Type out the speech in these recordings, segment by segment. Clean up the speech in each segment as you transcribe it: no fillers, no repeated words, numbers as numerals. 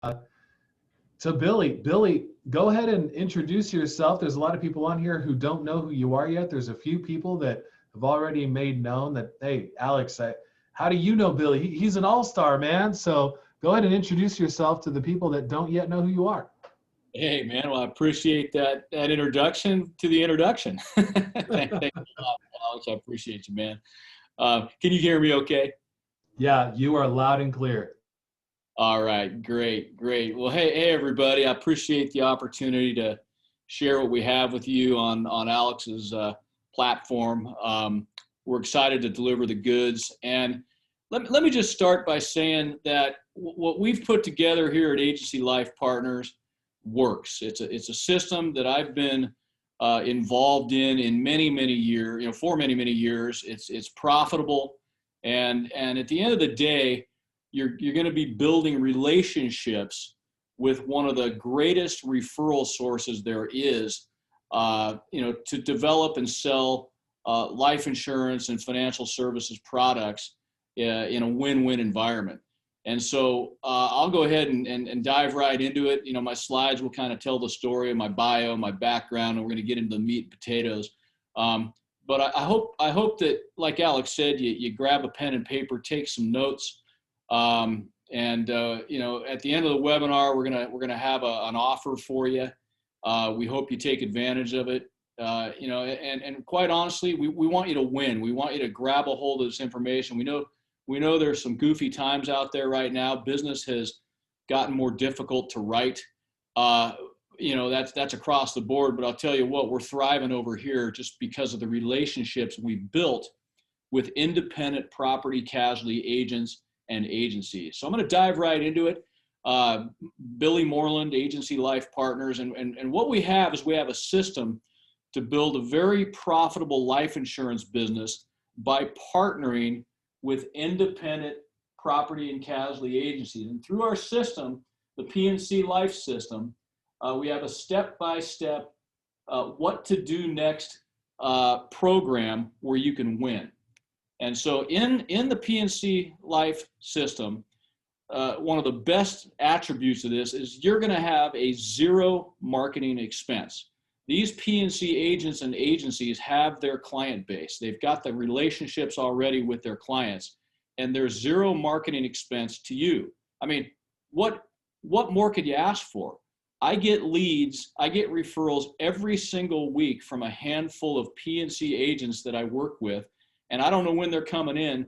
to Billy. Billy, go ahead and introduce yourself. There's a lot of people on here who don't know who you are yet. There's a few people that have already made known that, hey, Alex, how do you know Billy? He's an all-star, man. So go ahead and introduce yourself to the people that don't yet know who you are. Hey, man. Well, I appreciate that introduction to the introduction. Thank you a lot, Alex. I appreciate you, man. Can you hear me okay? Yeah, you are loud and clear. All right, great, great. Well, hey, everybody. I appreciate the opportunity to share what we have with you on Alex's platform. We're excited to deliver the goods. And let me just start by saying that what we've put together here at Agency Life Partners works. It's a system that I've been involved in many years, for many years. It's profitable, and at the end of the day, you're going to be building relationships with one of the greatest referral sources there is, to develop and sell life insurance and financial services products in a win-win environment. And so I'll go ahead and dive right into it. My slides will kind of tell the story of my bio, my background, and we're going to get into the meat and potatoes. But I hope that, like Alex said, you grab a pen and paper, take some notes. At the end of the webinar, we're gonna have an offer for you. We hope you take advantage of it. And quite honestly, we want you to win. We want you to grab a hold of this information. We know there's some goofy times out there right now. Business has gotten more difficult to write. That's across the board, but I'll tell you what, we're thriving over here just because of the relationships we've built with independent property casualty agents and agencies. So I'm going to dive right into it. Billy Moreland, Agency Life Partners, and what we have is we have a system to build a very profitable life insurance business by partnering with independent property and casualty agencies. And through our system, the PNC Life system, we have a step-by-step what to do next program where you can win. And so in the PNC Life system, one of the best attributes of this is you're going to have a zero marketing expense. These PNC agents and agencies have their client base. They've got the relationships already with their clients, and there's zero marketing expense to you. I mean, what more could you ask for? I get leads, I get referrals every single week from a handful of PNC agents that I work with. And I don't know when they're coming in,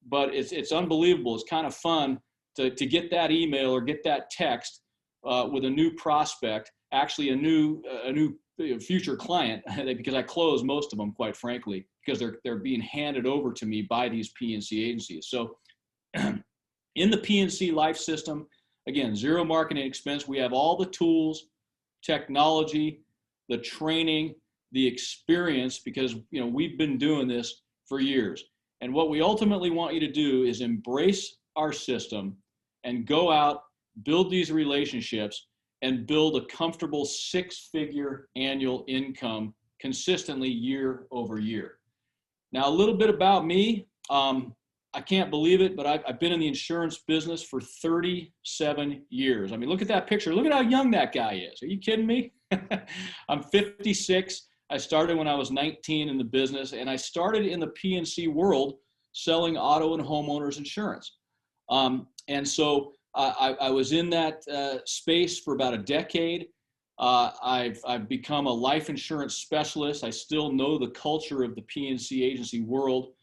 but it's unbelievable. It's kind of fun to get that email or get that text with a new prospect, actually a new future client, because I close most of them, quite frankly, because they're being handed over to me by these PNC agencies. So in the PNC Life system, again, zero marketing expense. We have all the tools, technology, the training, the experience, because we've been doing this for years. And what we ultimately want you to do is embrace our system and go out, build these relationships, and build a comfortable six-figure annual income consistently year over year. Now, a little bit about me. I can't believe it, but I've been in the insurance business for 37 years. I mean, look at that picture. Look at how young that guy is. Are you kidding me? I'm 56. I started when I was 19 in the business, and I started in the PNC world selling auto and homeowners insurance. And so I was in that space for about a decade. I've become a life insurance specialist. I still know the culture of the PNC agency world.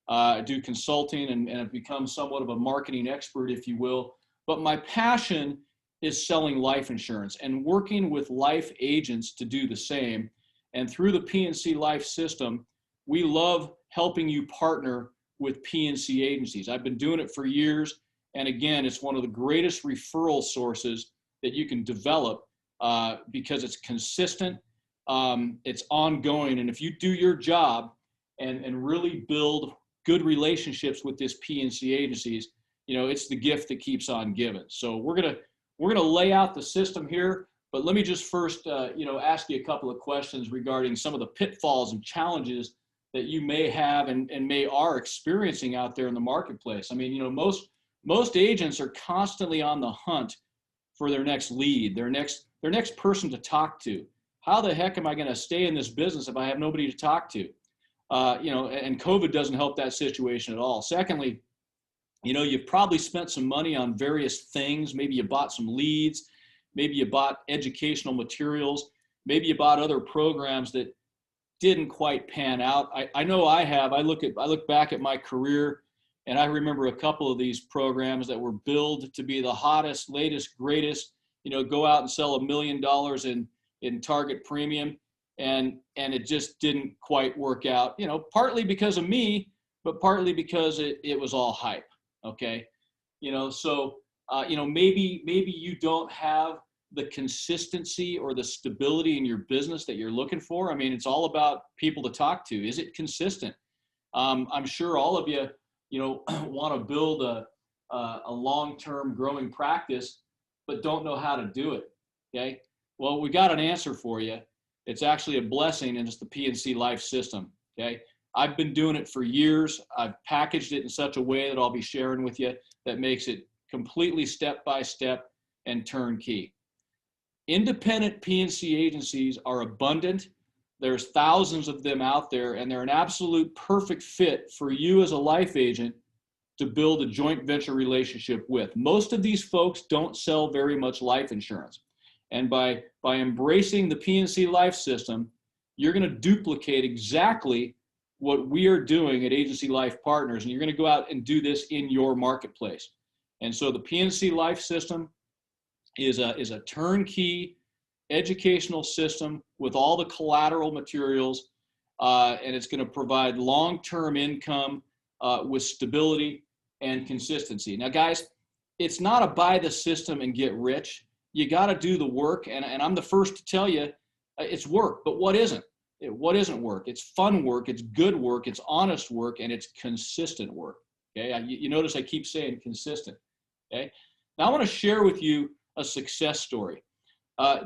I do consulting and have become somewhat of a marketing expert, if you will. But my passion is selling life insurance and working with life agents to do the same. And through the PNC Life system, we love helping you partner with PNC agencies. I've been doing it for years. And again, it's one of the greatest referral sources that you can develop because it's consistent, it's ongoing. And if you do your job and really build good relationships with this PNC agencies, it's the gift that keeps on giving. So we're gonna lay out the system here, but let me just first ask you a couple of questions regarding some of the pitfalls and challenges that you may have and are experiencing out there in the marketplace. I mean, most agents are constantly on the hunt for their next lead, their next person to talk to. How the heck am I going to stay in this business if I have nobody to talk to? And COVID doesn't help that situation at all. Secondly, you've probably spent some money on various things. Maybe you bought some leads, maybe you bought educational materials, maybe you bought other programs that didn't quite pan out. I know I have. I look back at my career, and I remember a couple of these programs that were billed to be the hottest, latest, greatest. Go out and sell $1 million in target premium, and it just didn't quite work out. Partly because of me, but partly because it was all hype. Okay, maybe you don't have the consistency or the stability in your business that you're looking for. I mean, it's all about people to talk to. Is it consistent? I'm sure all of you, want to build a long-term growing practice, but don't know how to do it. Okay. Well, we got an answer for you. It's actually a blessing, and it's the PNC Life system. Okay. I've been doing it for years. I've packaged it in such a way that I'll be sharing with you that makes it completely step-by-step and turnkey. Independent PNC agencies are abundant. There's thousands of them out there, and they're an absolute perfect fit for you as a life agent to build a joint venture relationship with. Most of these folks don't sell very much life insurance. And by embracing the PNC Life system, you're going to duplicate exactly what we are doing at Agency Life Partners, and you're going to go out and do this in your marketplace. And so the PNC Life system is a turnkey educational system with all the collateral materials, and it's going to provide long-term income with stability and consistency. Now, guys, it's not a buy the system and get rich. You got to do the work, and I'm the first to tell you it's work, but what isn't? What isn't work? It's fun work, it's good work, it's honest work, and it's consistent work. Okay, you notice I keep saying consistent. Okay, now I want to share with you a success story.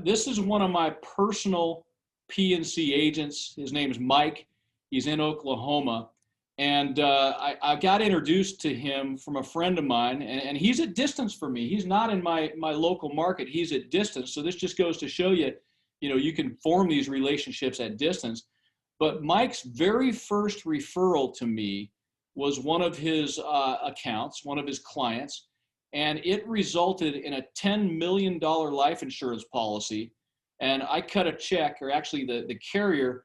This is one of my personal PNC agents. His name is Mike. He's in Oklahoma, and I got introduced to him from a friend of mine, and he's at distance from me. He's not in my local market. He's at distance. So this just goes to show you, you can form these relationships at distance. But Mike's very first referral to me was one of his accounts, one of his clients, and it resulted in a $10 million life insurance policy. And I cut a check, or actually the carrier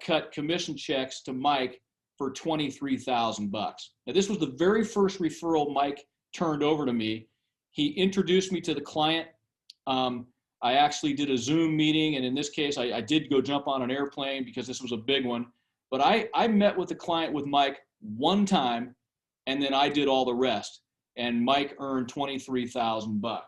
cut commission checks to Mike for $23,000. Now, this was the very first referral Mike turned over to me. He introduced me to the client. I actually did a Zoom meeting, and in this case, I did go jump on an airplane because this was a big one. But I met with the client with Mike one time, and then I did all the rest. And Mike earned $23,000.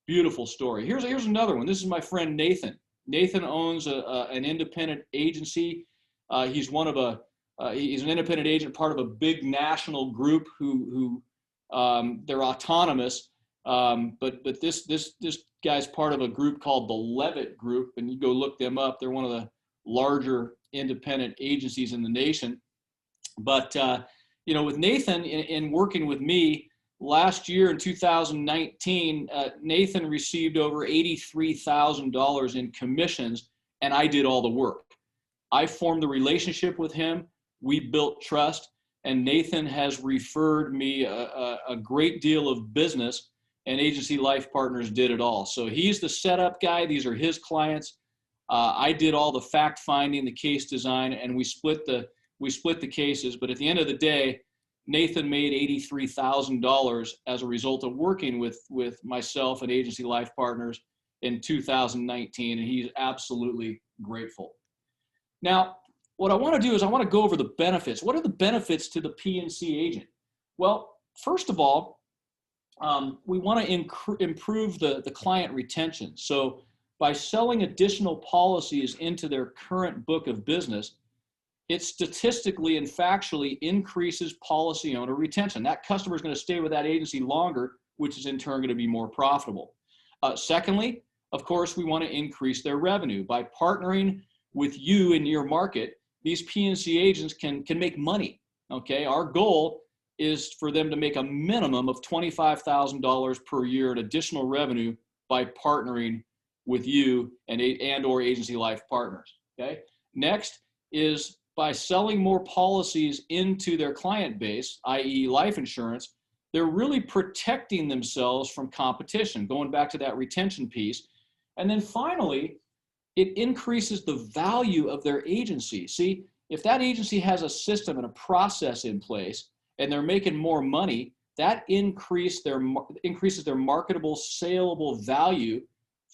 Beautiful story. Here's another one. This is my friend Nathan. Nathan owns an independent agency. He's he's an independent agent, part of a big national group who they're autonomous. But this guy's part of a group called the Levitt Group, and you go look them up. They're one of the larger independent agencies in the nation. But with Nathan in working with me last year in 2019, Nathan received over $83,000 in commissions, and I did all the work. I formed the relationship with him. We built trust, and Nathan has referred me a great deal of business, and Agency Life Partners did it all. So he's the setup guy. These are his clients. I did all the fact finding, the case design, and we split the cases. But at the end of the day, Nathan made $83,000 as a result of working with myself and Agency Life Partners in 2019, and he's absolutely grateful. Now, what I want to do is I want to go over the benefits. What are the benefits to the PNC agent? Well, first of all, we want to improve the client retention. So by selling additional policies into their current book of business, it statistically and factually increases policy owner retention. That customer is going to stay with that agency longer, which is in turn going to be more profitable. Secondly, of course, we want to increase their revenue. By partnering with you in your market, these PNC agents can make money. Okay, our goal is for them to make a minimum of $25,000 per year in additional revenue by partnering with you and or agency life partners. Okay. Next is by selling more policies into their client base, i.e. life insurance, they're really protecting themselves from competition, going back to that retention piece. And then finally, it increases the value of their agency. See, if that agency has a system and a process in place and they're making more money, that increases their marketable, saleable value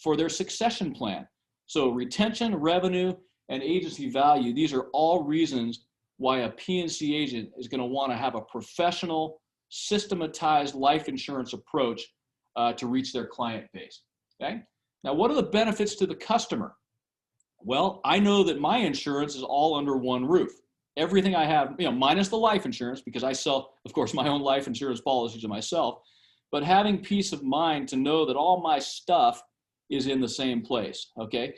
for their succession plan. So retention, revenue, and agency value, these are all reasons why a P&C agent is going to want to have a professional, systematized life insurance approach to reach their client base. Okay. Now, what are the benefits to the customer? Well, I know that my insurance is all under one roof. Everything I have, minus the life insurance, because I sell, of course, my own life insurance policies to myself, but having peace of mind to know that all my stuff is in the same place. Okay.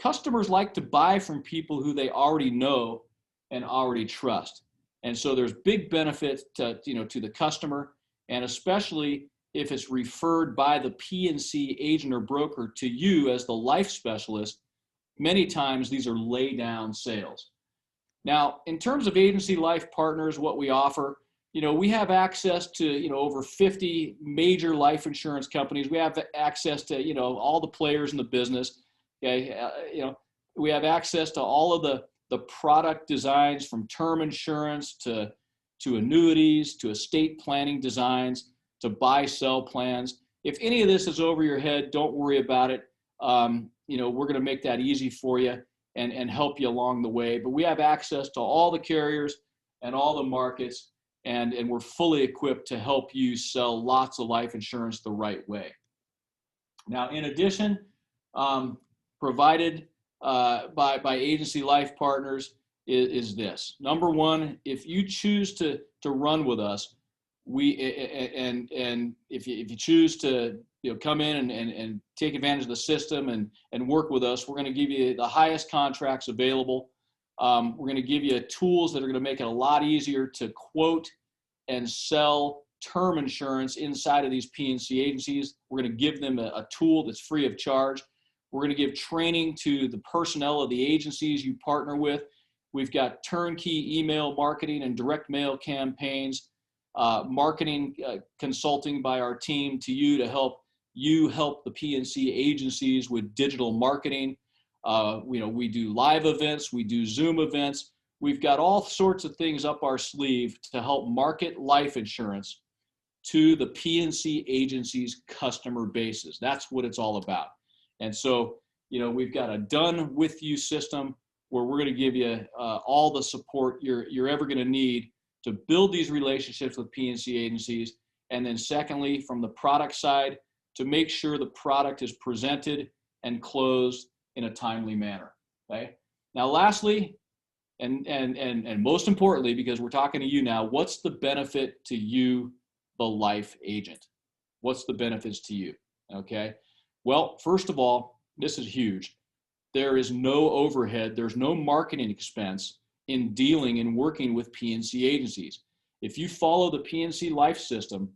Customers like to buy from people who they already know and already trust. And so there's big benefit to the customer, and especially if it's referred by the P&C agent or broker to you as the life specialist. Many times these are lay down sales. Now, in terms of agency life partners, what we offer, we have access to, over 50 major life insurance companies. We have access to, all the players in the business. Okay. We have access to all of the product designs, from term insurance to annuities, to estate planning designs, to buy sell plans. If any of this is over your head, don't worry about it. We're going to make that easy for you and help you along the way. But we have access to all the carriers and all the markets, and we're fully equipped to help you sell lots of life insurance the right way. Now, in addition, provided by agency life partners is this. Number one, if you choose to run with us, if you choose to come in and take advantage of the system and work with us, we're going to give you the highest contracts available. We're going to give you tools that are going to make it a lot easier to quote and sell term insurance inside of these P&C agencies. We're going to give them a tool that's free of charge. We're going to give training to the personnel of the agencies you partner with. We've got turnkey email marketing and direct mail campaigns, marketing consulting by our team to you to help the P&C agencies with digital marketing. We do live events, we do Zoom events. We've got all sorts of things up our sleeve to help market life insurance to the P&C agencies' customer bases. That's what it's all about. And so, we've got a done with you system where we're going to give you all the support you're ever going to need to build these relationships with P&C agencies. And then secondly, from the product side, to make sure the product is presented and closed in a timely manner. Okay. Now, lastly, and most importantly, because we're talking to you now, what's the benefit to you, the life agent? What's the benefits to you? Okay. Well, first of all, this is huge. There is no overhead. There's no marketing expense in dealing and working with P&C agencies. If you follow the P&C life system,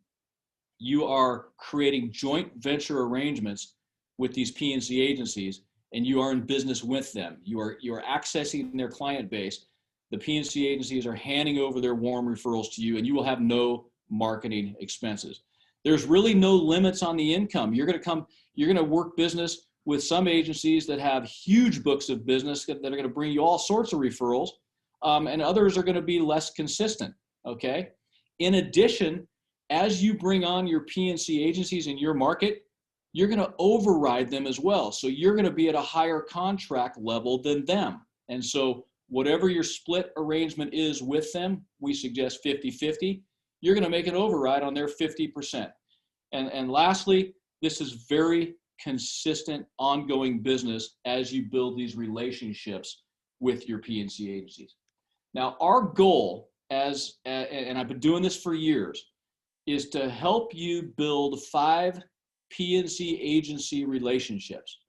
you are creating joint venture arrangements with these P&C agencies, and you are in business with them. You are accessing their client base. The P&C agencies are handing over their warm referrals to you, and you will have no marketing expenses. There's really no limits on the income. You're going to work business with some agencies that have huge books of business that are going to bring you all sorts of referrals, and others are going to be less consistent. Okay. In addition, as you bring on your P&C agencies in your market, you're going to override them as well. So you're going to be at a higher contract level than them. And so whatever your split arrangement is with them, we suggest 50-50. You're going to make an override on their 50%. And lastly, this is very consistent, ongoing business as you build these relationships with your P&C agencies. Now, our goal, and I've been doing this for years, is to help you build 5 P&C agency relationships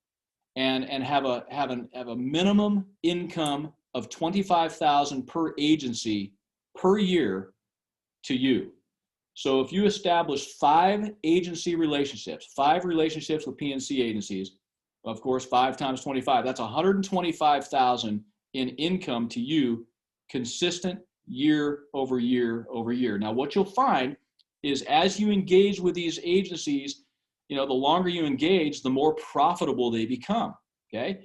and have a minimum income of $25,000 per agency per year to you. So if you establish 5 agency relationships, 5 relationships with PNC agencies, of course, 5 times 25, that's 125,000 in income to you, consistent year over year over year. Now, what you'll find is as you engage with these agencies, the longer you engage, the more profitable they become, okay?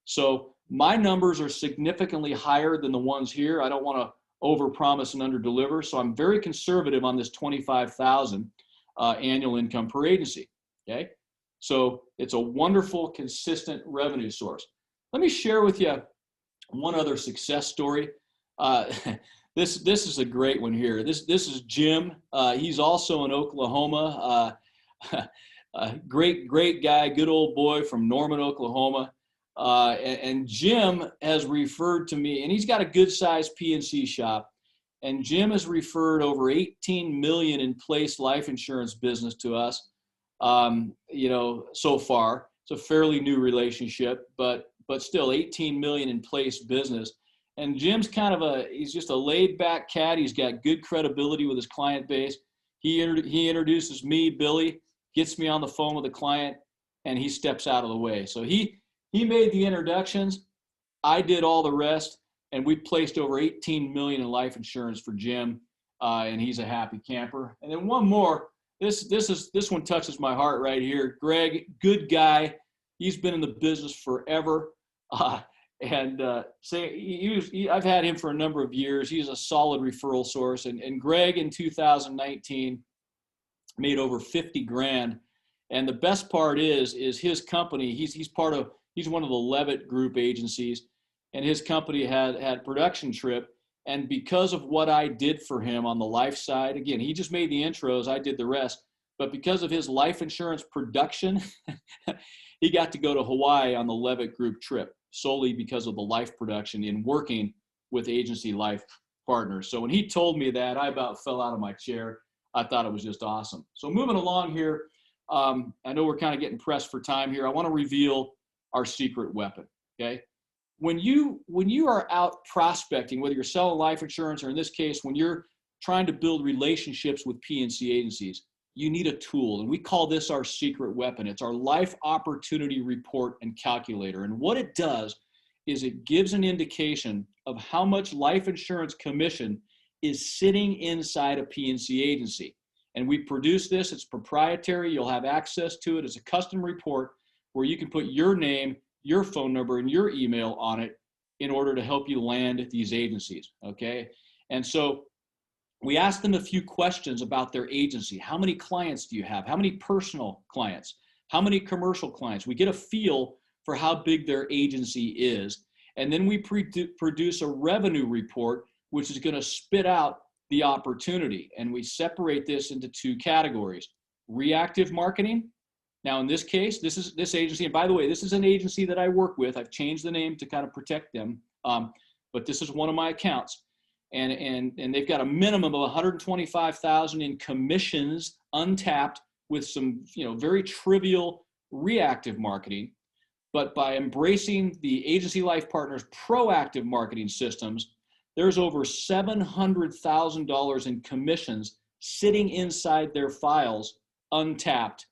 So my numbers are significantly higher than the ones here. I don't want to overpromise and underdeliver, so I'm very conservative on this 25,000 annual income per agency, okay? So it's a wonderful, consistent revenue source. Let me share with you one other success story. This is a great one here. This is Jim. He's also in Oklahoma. Great guy, good old boy from Norman, Oklahoma. And Jim has referred to me, and he's got a good sized PNC shop. And Jim has referred over 18 million in place life insurance business to us. So far, it's a fairly new relationship, but still 18 million in place business. And Jim's he's just a laid back cat. He's got good credibility with his client base. He introduces me, Billy, gets me on the phone with the client, and he steps out of the way. So he made the introductions. I did all the rest, and we placed over 18 million in life insurance for Jim, and he's a happy camper. And then one more. This one touches my heart right here. Greg, good guy. He's been in the business forever. I've had him for a number of years. He's a solid referral source. And Greg in 2019 made over 50 grand. And the best part is his company, he's one of the Levitt Group agencies, and his company had production trip. And because of what I did for him on the life side, again, he just made the intros, I did the rest. But because of his life insurance production, he got to go to Hawaii on the Levitt Group trip solely because of the life production in working with agency life partners. So when he told me that, I about fell out of my chair. I thought it was just awesome. So moving along here, I know we're kind of getting pressed for time here. I want to reveal our secret weapon, okay? When you are out prospecting, whether you're selling life insurance or in this case, when you're trying to build relationships with PNC agencies, you need a tool. And we call this our secret weapon. It's our life opportunity report and calculator. And what it does is it gives an indication of how much life insurance commission is sitting inside a PNC agency. And we produce this, it's proprietary. You'll have access to it. It's a custom report where you can put your name, your phone number, and your email on it in order to help you land these agencies, okay? And so we ask them a few questions about their agency. How many clients do you have? How many personal clients? How many commercial clients? We get a feel for how big their agency is. And then we produce a revenue report, which is going to spit out the opportunity. And we separate this into 2 categories. Reactive marketing. Now, in this case, this agency, and by the way, this is an agency that I work with. I've changed the name to kind of protect them, but this is one of my accounts. And they've got a minimum of 125,000 in commissions untapped with some, very trivial reactive marketing. But by embracing the Agency Life Partners proactive marketing systems, there's over $700,000 in commissions sitting inside their files untapped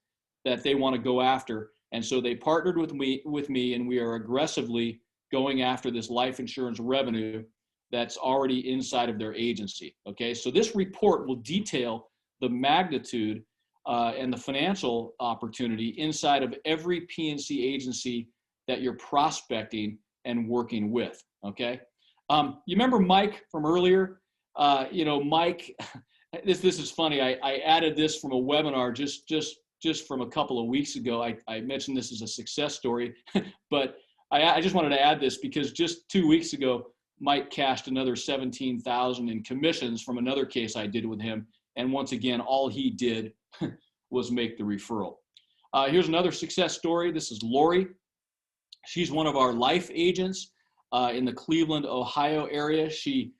that they want to go after. And so they partnered with me, and we are aggressively going after this life insurance revenue that's already inside of their agency, okay? So this report will detail the magnitude and the financial opportunity inside of every PNC agency that you're prospecting and working with, okay? You remember Mike from earlier? Mike, this is funny. I added this from a webinar just from a couple of weeks ago. I mentioned this as a success story, but I just wanted to add this because just 2 weeks ago, Mike cashed another 17,000 in commissions from another case I did with him. And once again, all he did was make the referral. Here's another success story. This is Lori. She's one of our life agents in the Cleveland, Ohio area. She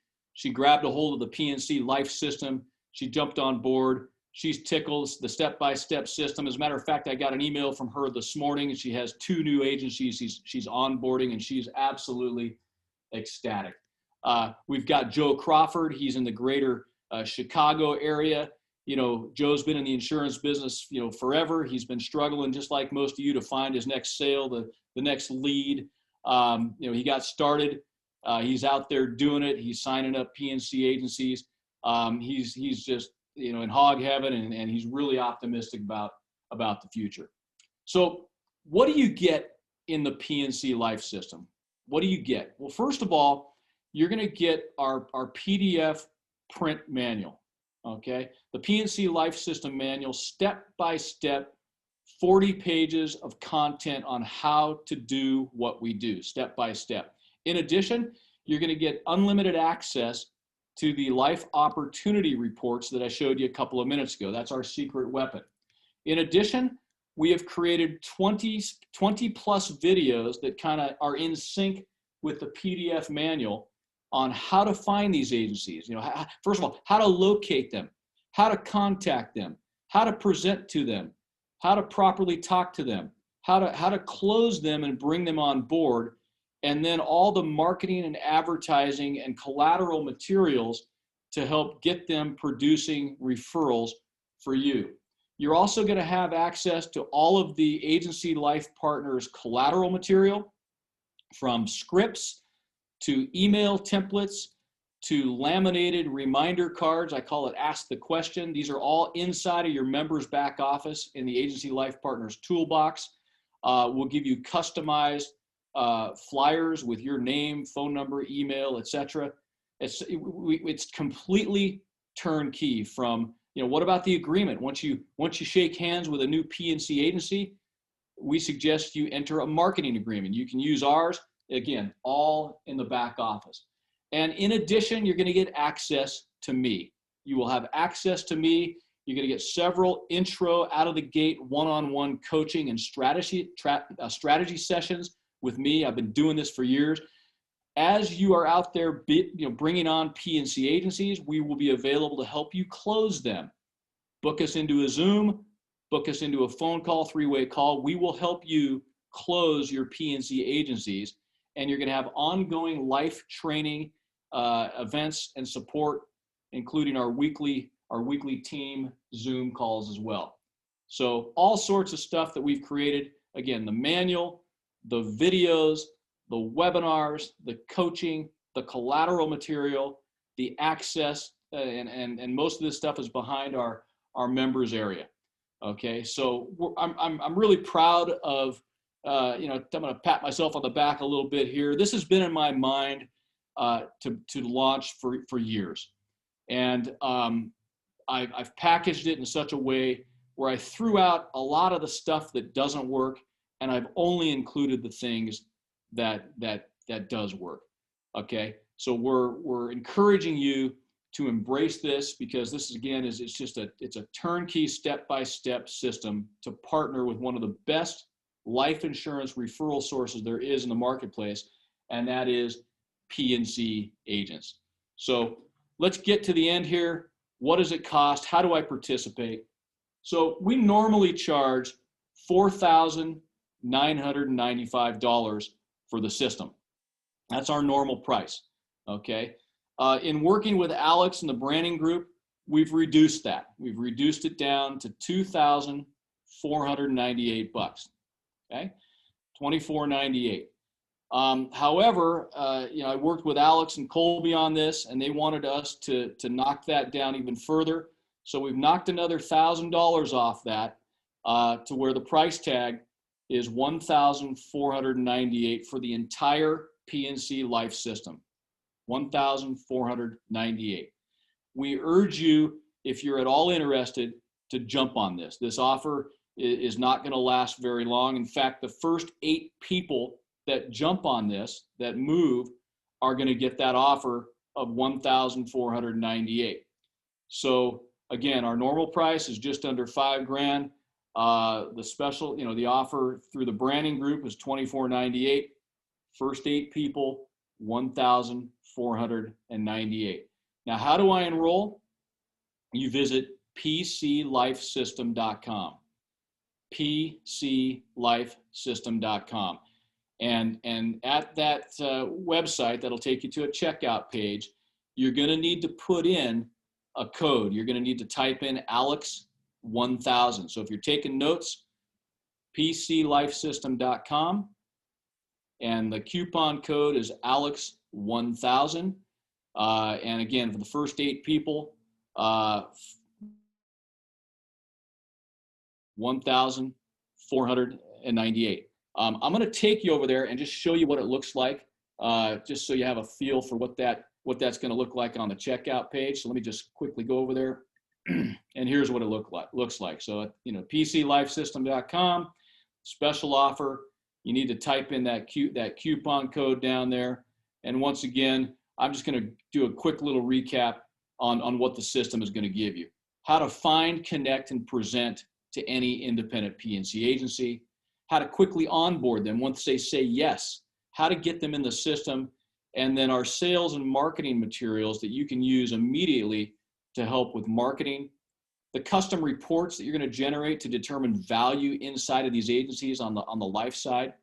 grabbed a hold of the PNC life system. She jumped on board. She's tickled the step-by-step system. As a matter of fact, I got an email from her this morning, and she has 2 new agencies she's onboarding, and she's absolutely ecstatic. We've got Joe Crawford. He's in the greater Chicago area. Joe's been in the insurance business, forever. He's been struggling just like most of you to find his next sale, the next lead. He got started. He's out there doing it. He's signing up PNC agencies. He's just, in hog heaven, and he's really optimistic about the future. So what do you get in the PNC Life System? What do you get? Well, first of all, you're going to get our PDF print manual. Okay, the PNC Life System manual, step by step, 40 pages of content on how to do what we do, step by step. In addition, you're going to get unlimited access to the life opportunity reports that I showed you a couple of minutes ago. That's our secret weapon. In addition, we have created 20 plus videos that kind of are in sync with the PDF manual on how to find these agencies. First of all, how to locate them, how to contact them, how to present to them, how to properly talk to them, how to close them and bring them on board, and then all the marketing and advertising and collateral materials to help get them producing referrals for you. You're also going to have access to all of the Agency Life Partners collateral material, from scripts to email templates to laminated reminder cards. I call it Ask the Question. These are all inside of your members' back office in the Agency Life Partners toolbox. We'll give you customized flyers with your name, phone number, email, etc. It's completely turnkey. From, what about the agreement? Once you shake hands with a new PNC agency, we suggest you enter a marketing agreement. You can use ours, again, all in the back office. And in addition, you're going to get access to me. You will have access to me. You're going to get several intro, out of the gate, one-on-one coaching and strategy sessions with me. I've been doing this for years. As you are out there, bringing on PNC agencies, we will be available to help you close them. Book us into a Zoom, book us into a phone call, 3-way call. We will help you close your PNC agencies, and you're going to have ongoing life training events and support, including our weekly team Zoom calls as well. So all sorts of stuff that we've created. Again, the manual, the videos, the webinars, the coaching, the collateral material, the access, and most of this stuff is behind our members area. Okay, so I'm really proud of, I'm going to pat myself on the back a little bit here. This has been in my mind to launch for years, and I've packaged it in such a way where I threw out a lot of the stuff that doesn't work, and I've only included the things that does work. Okay, so we're encouraging you to embrace this, because this is, again, it's a turnkey step-by-step system to partner with one of the best life insurance referral sources there is in the marketplace, and that is PNC agents. So let's get to the end here. What does it cost? How do I participate? So we normally charge $4,995 for the system. That's our normal price. Okay. In working with Alex and the branding group, we've reduced that. We've reduced it down to $2,498. Okay, $2,498. However, I worked with Alex and Colby on this, and they wanted us to knock that down even further. So we've knocked another $1,000 off that to where the price tag is $1,498 for the entire PNC Life System. $1,498. We urge you, if you're at all interested, to jump on this. This offer is not going to last very long. In fact, the first 8 people that jump on this, that move, are going to get that offer of $1,498. So again, our normal price is just under $5,000. The special, the offer through the branding group is $2,498. First 8 people, $1,498. Now, how do I enroll? You visit pclifesystem.com. pclifesystem.com. And at that website, that'll take you to a checkout page. You're going to need to put in a code. You're going to need to type in Alex 1000. So if you're taking notes, pclifesystem.com, and the coupon code is Alex 1000. And again, for the first 8 people, 1,498. I'm going to take you over there and just show you what it looks like, just so you have a feel for what that's going to look like on the checkout page. So let me just quickly go over there, and here's what it looks like. So PCLifesystem.com, special offer. You need to type in that coupon code down there. And once again, I'm just going to do a quick little recap on what the system is going to give you. How to find, connect, and present to any independent PNC agency. How to quickly onboard them once they say yes. How to get them in the system. And then our sales and marketing materials that you can use immediately to help with marketing. The custom reports that you're going to generate to determine value inside of these agencies on the life side.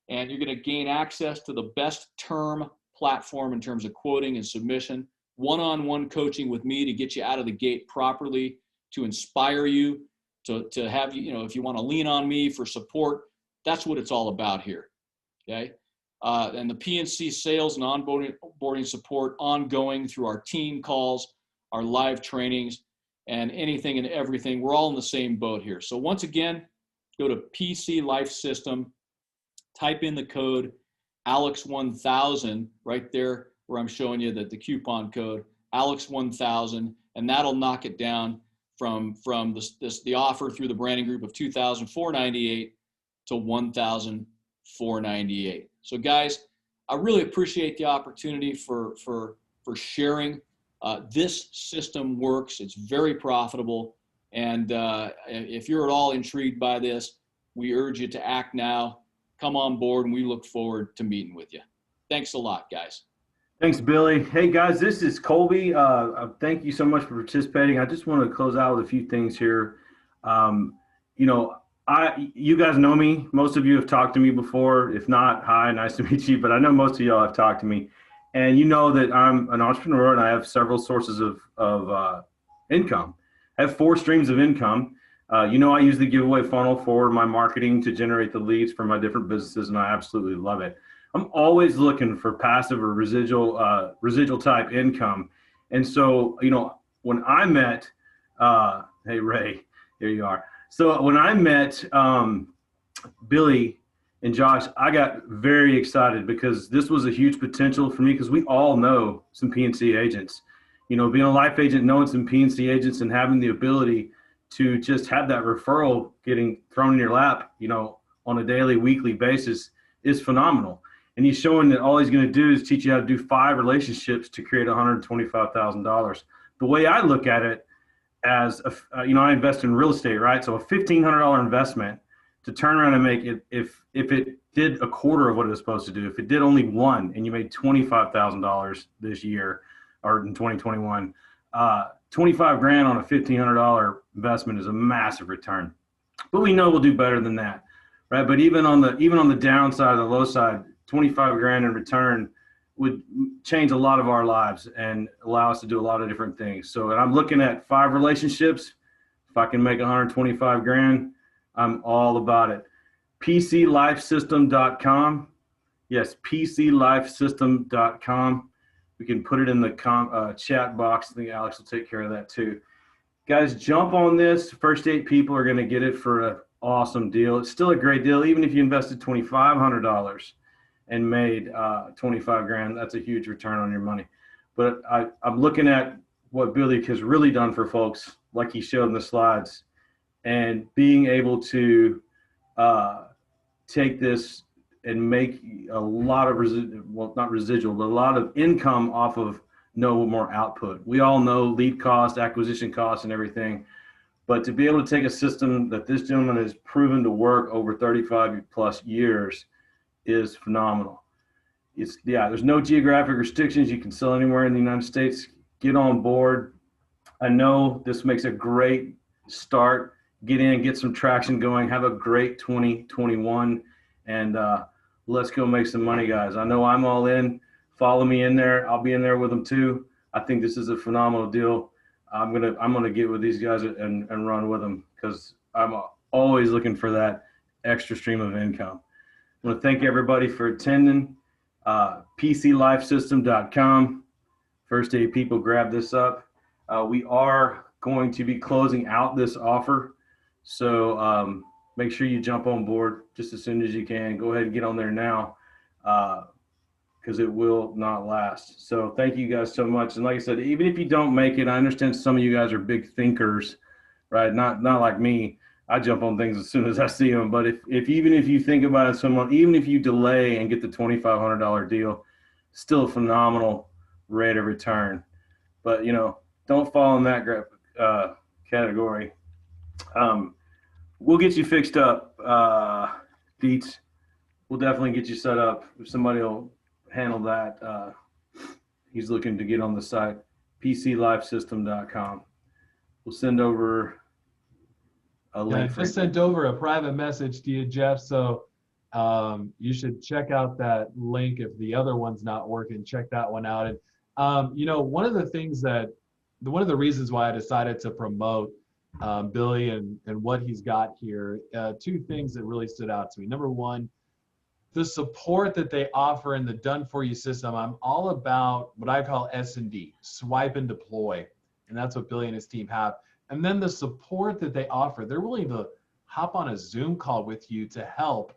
And you're going to gain access to the best term platform in terms of quoting and submission, one-on-one coaching with me to get you out of the gate properly, to inspire you, to have you, if you want to lean on me for support. That's what it's all about here, okay? And the PNC sales and onboarding support ongoing through our team calls, our live trainings, and anything and everything. We're all in the same boat here. So once again, go to PC Life System, type in the code Alex1000 right there where I'm showing you the coupon code Alex1000, and that'll knock it down from the offer through the branding group of $2,498 to $1,498. So guys, I really appreciate the opportunity for sharing. This system works. It's very profitable. And if you're at all intrigued by this, we urge you to act now. Come on board, and we look forward to meeting with you. Thanks a lot, guys. Thanks, Billy. Hey, guys, this is Colby. Thank you so much for participating. I just want to close out with a few things here. You guys know me. Most of you have talked to me before. If not, hi, nice to meet you. But I know most of y'all have talked to me. And you know that I'm an entrepreneur and I have several sources of income. I have 4 streams of income. I use the giveaway funnel for my marketing to generate the leads for my different businesses, and I absolutely love it. I'm always looking for passive or residual type income. And so, when I met, hey, Ray, here you are. So when I met Billy and Josh, I got very excited because this was a huge potential for me, because we all know some PNC agents. Being a life agent, knowing some PNC agents and having the ability to just have that referral getting thrown in your lap, on a daily, weekly basis is phenomenal. And he's showing that all he's going to do is teach you how to do 5 relationships to create $125,000. The way I look at it as, I invest in real estate, right? So a $1,500 investment to turn around and make it, if it did a quarter of what it was supposed to do, if it did only 1 and you made $25,000 this year or in 2021, 25 grand on a $1,500 investment is a massive return. But we know we'll do better than that, right? But even on the downside, the low side, 25 grand in return would change a lot of our lives and allow us to do a lot of different things. So, and I'm looking at 5 relationships. If I can make 125 grand, I'm all about it. PCLifesystem.com. Yes, PCLifesystem.com. We can put it in the chat box. I think Alex will take care of that too. Guys, jump on this. First 8 people are going to get it for an awesome deal. It's still a great deal. Even if you invested $2,500 and made 25 grand, that's a huge return on your money. But I'm looking at what Billy has really done for folks, like he showed in the slides, and being able to take this and make a lot of not residual, but a lot of income off of no more output. We all know lead cost, acquisition costs, and everything. But to be able to take a system that this gentleman has proven to work over 35 plus years is phenomenal. There's no geographic restrictions. You can sell anywhere in the United States. Get on board. I know this makes a great start. Get in, get some traction going. Have a great 2021, and let's go make some money, guys. I know I'm all in. Follow me in there. I'll be in there with them too. I think this is a phenomenal deal. I'm gonna get with these guys and run with them, because I'm always looking for that extra stream of income. I want to thank everybody for attending. PCLifesystem.com. First aid people, grab this up. We are going to be closing out this offer, so make sure you jump on board just as soon as you can. Go ahead and get on there now, because it will not last. So thank you guys so much. And like I said, even if you don't make it, I understand some of you guys are big thinkers, right? Not like me. I jump on things as soon as I see them. But if even if you think about it, even if you delay and get the $2,500 deal, still a phenomenal rate of return. But, don't fall in that category. We'll get you fixed up, Dietz. We'll definitely get you set up. If somebody will handle that, he's looking to get on the site, PCLifesystem.com. We'll send over a link. I just sent over a private message to you, Jeff. So you should check out that link. If the other one's not working, check that one out. And one of the reasons why I decided to promote Billy and what he's got here, two things that really stood out to me. Number one, the support that they offer in the done-for-you system. I'm all about what I call S&D, swipe and deploy, and that's what Billy and his team have. And then the support that they offer, they're willing to hop on a Zoom call with you to help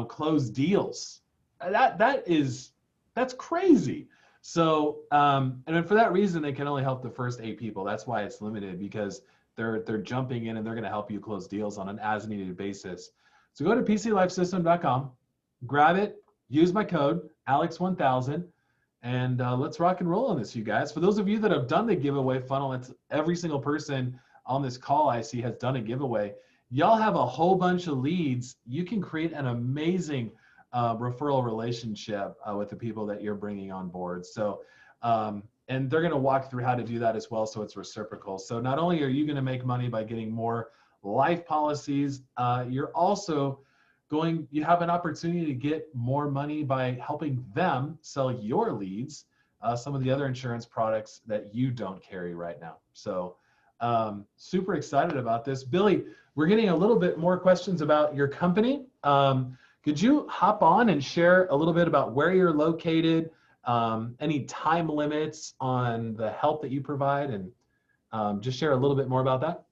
close deals. That's crazy. So, and then for that reason, they can only help the first 8 people. That's why it's limited, because they're jumping in and they're going to help you close deals on an as-needed basis. So go to PCLifesystem.com, grab it, use my code Alex1000, and let's rock and roll on this, you guys. For those of you that have done the giveaway funnel, it's every single person on this call I see has done a giveaway. Y'all have a whole bunch of leads. You can create an amazing referral relationship with the people that you're bringing on board. So, and they're going to walk through how to do that as well, so it's reciprocal. So not only are you going to make money by getting more life policies, you're also you have an opportunity to get more money by helping them sell your leads, some of the other insurance products that you don't carry right now. So super excited about this. Billy, we're getting a little bit more questions about your company. Could you hop on and share a little bit about where you're located, any time limits on the help that you provide, and just share a little bit more about that?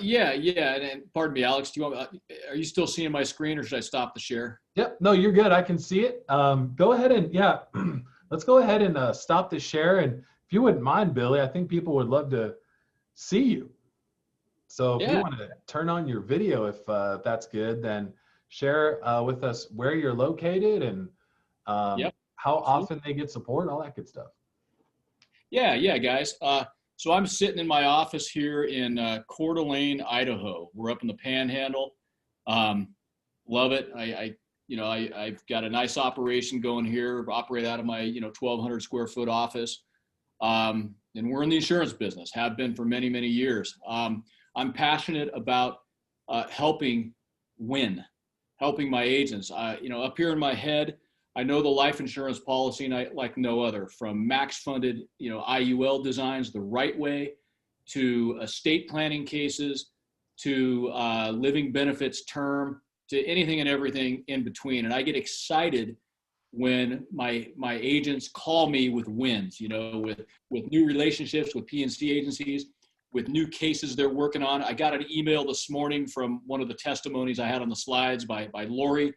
Yeah. And pardon me, Alex, are you still seeing my screen, or should I stop the share? Yep. No, you're good. I can see it. Go ahead and let's go ahead and stop the share. And if you wouldn't mind, Billy, I think people would love to see you. So if you want to turn on your video, if that's good, then share with us where you're located and how often they get support, all that good stuff. Yeah, guys. So I'm sitting in my office here in Coeur d'Alene, Idaho. We're up in the Panhandle. Love it. I've got a nice operation going here. Operate out of my 1,200 square foot office, and we're in the insurance business. Have been for many years. I'm passionate about helping my agents. Up here in my head, I know the life insurance policy like no other, from max funded, IUL designs the right way, to estate planning cases, to living benefits term, to anything and everything in between. And I get excited when my agents call me with wins, with new relationships with P&C agencies, with new cases they're working on. I got an email this morning from one of the testimonies I had on the slides by Lori.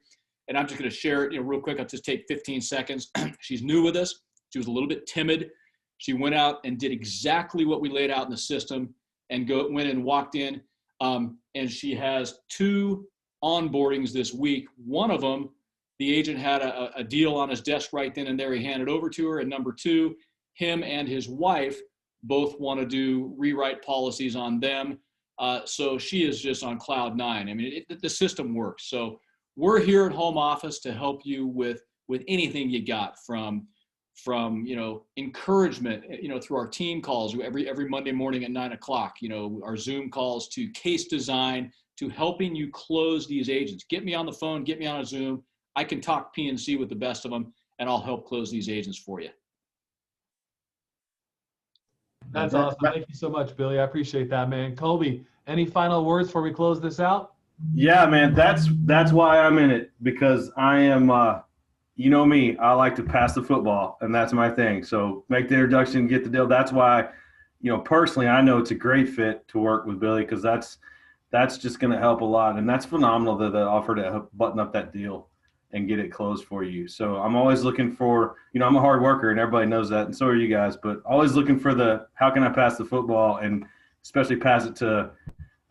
And I'm just going to share it, real quick. I'll just take 15 seconds. She's new with us. She was a little bit timid. She went out and did exactly what we laid out in the system, and went and walked in. And she has 2 onboardings this week. One of them, the agent had a deal on his desk right then and there. He handed over to her. And number 2, him and his wife both want to rewrite policies on them. So she is just on cloud 9. I mean, the system works. So we're here at home office to help you with anything you got, from encouragement, through our team calls every Monday morning at 9 o'clock, our Zoom calls, to case design, to helping you close these agents. Get me on the phone, get me on a Zoom. I can talk P&C with the best of them, and I'll help close these agents for you. That's awesome. Thank you so much, Billy. I appreciate that, man. Colby, any final words before we close this out? Yeah, man, that's why I'm in it, because I am you know me, I like to pass the football, and that's my thing. So make the introduction, get the deal. That's why, personally, I know it's a great fit to work with Billy, because that's just going to help a lot. And that's phenomenal that they offer to help button up that deal and get it closed for you. So I'm always looking for, I'm a hard worker, and everybody knows that, and so are you guys, but always looking for how can I pass the football, and especially pass it to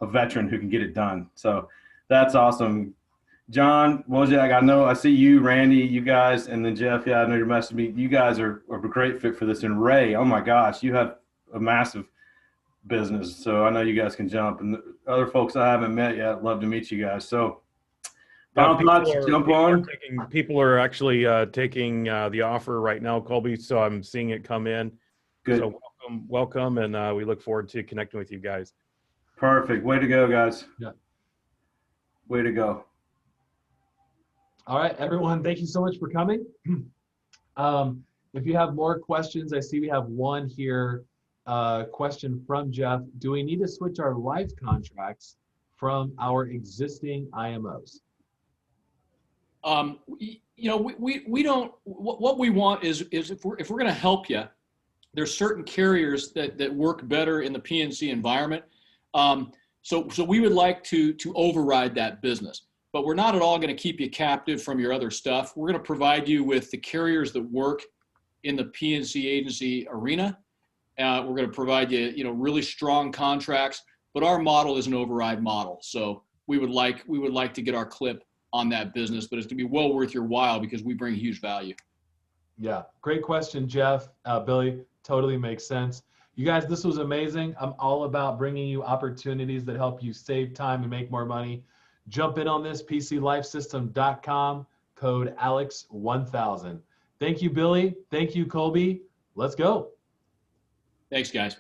a veteran who can get it done. So that's awesome. John, Wojak, I see you, Randy, you guys, and then Jeff. Yeah, I know you're messaging me. You guys are a great fit for this. And Ray, oh my gosh, you have a massive business. So I know you guys can jump. And the other folks I haven't met yet, love to meet you guys. So final thoughts, jump on. People are actually taking the offer right now, Colby. So I'm seeing it come in. Good. So welcome, and we look forward to connecting with you guys. Perfect. Way to go, guys. Yeah. Way to go. All right, everyone, thank you so much for coming. If you have more questions, I see we have one here. Question from Jeff. Do we need to switch our life contracts from our existing IMOs? We don't. What we want is if we're going to help you, there's certain carriers that work better in the PNC environment. So we would like to override that business. But we're not at all going to keep you captive from your other stuff. We're going to provide you with the carriers that work in the PNC agency arena. We're going to provide you, really strong contracts. But our model is an override model. So we would like to get our clip on that business, but it's going to be well worth your while because we bring huge value. Yeah, great question, Jeff. Billy, totally makes sense. You guys, this was amazing. I'm all about bringing you opportunities that help you save time and make more money. Jump in on this, PCLifesystem.com, code ALEX1000. Thank you, Billy. Thank you, Colby. Let's go. Thanks, guys.